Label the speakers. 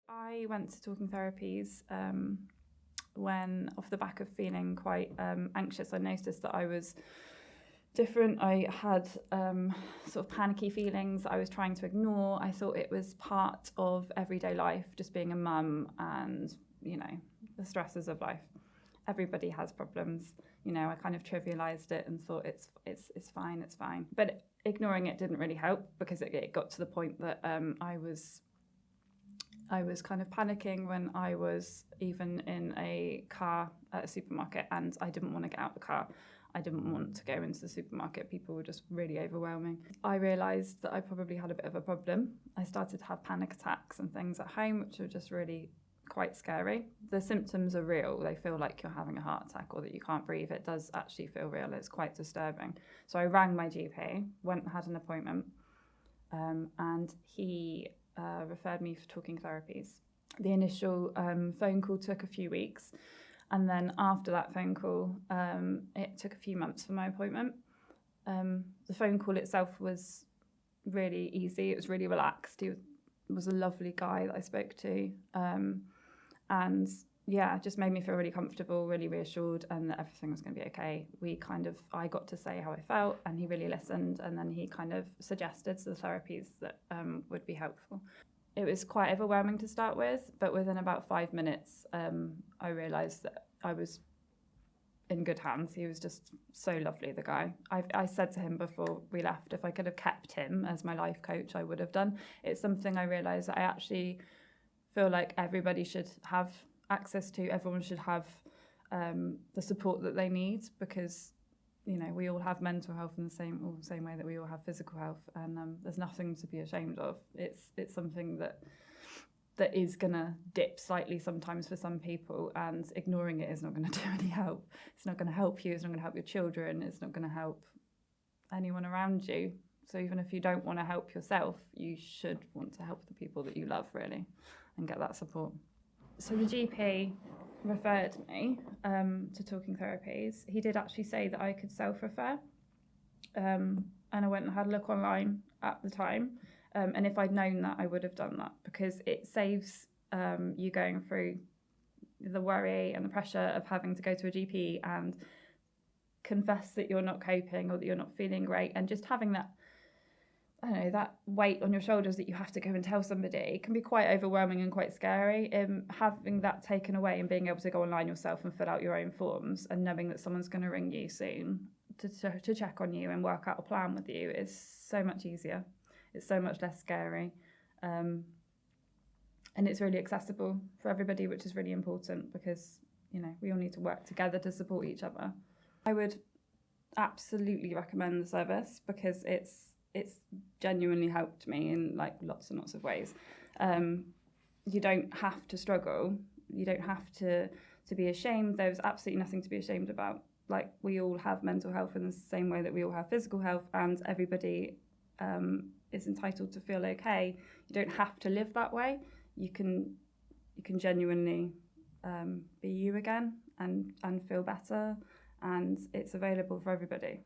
Speaker 1: I went to Talking Therapies when, off the back of feeling quite anxious, I noticed that I was different. I had sort of panicky feelings that I was trying to ignore. I thought it was part of everyday life, just being a mum and, you know, the stresses of life. Everybody has problems. You know, I kind of trivialized it and thought it's fine. But ignoring it didn't really help, because it got to the point that I was kind of panicking when I was even in a car at a supermarket, and I didn't want to get out of the car. I didn't want to go into the supermarket. People were just really overwhelming. I realised that I probably had a bit of a problem. I started to have panic attacks and things at home, which were just really quite scary. The symptoms are real. They feel like you're having a heart attack or that you can't breathe. It does actually feel real. It's quite disturbing. So I rang my GP, went and had an appointment, and he referred me for Talking Therapies. The initial phone call took a few weeks, and then after that phone call, it took a few months for my appointment. The phone call itself was really easy. It was really relaxed. He was a lovely guy that I spoke to, and yeah, it just made me feel really comfortable, really reassured, and that everything was going to be okay. I got to say how I felt, and he really listened, and then he kind of suggested the therapies that would be helpful. It was quite overwhelming to start with, but within about 5 minutes, I realised that I was in good hands. He was just so lovely, the guy. I said to him before we left, if I could have kept him as my life coach, I would have done. It's something I realised that I actually feel like everybody should have access to. Everyone should have the support that they need, because, you know, we all have mental health in the same way that we all have physical health, and there's nothing to be ashamed of. It's something that is going to dip slightly sometimes for some people, and ignoring it is not going to do any help. It's not going to help you. It's not going to help your children. It's not going to help anyone around you. So even if you don't want to help yourself, you should want to help the people that you love, really, and get that support. So the GP referred me to Talking Therapies. He did actually say that I could self-refer, and I went and had a look online at the time, and if I'd known that, I would have done that, because it saves you going through the worry and the pressure of having to go to a GP and confess that you're not coping or that you're not feeling great, and just having that, I don't know, that weight on your shoulders that you have to go and tell somebody can be quite overwhelming and quite scary. Having that taken away and being able to go online yourself and fill out your own forms, and knowing that someone's going to ring you soon to check on you and work out a plan with you is so much easier. It's so much less scary. And it's really accessible for everybody, which is really important, because, you know, we all need to work together to support each other. I would absolutely recommend the service, because it's genuinely helped me in like lots and lots of ways. You don't have to struggle. You don't have to be ashamed. There's absolutely nothing to be ashamed about. Like, we all have mental health in the same way that we all have physical health, and everybody is entitled to feel okay. You don't have to live that way. You can genuinely be you again and feel better, and it's available for everybody.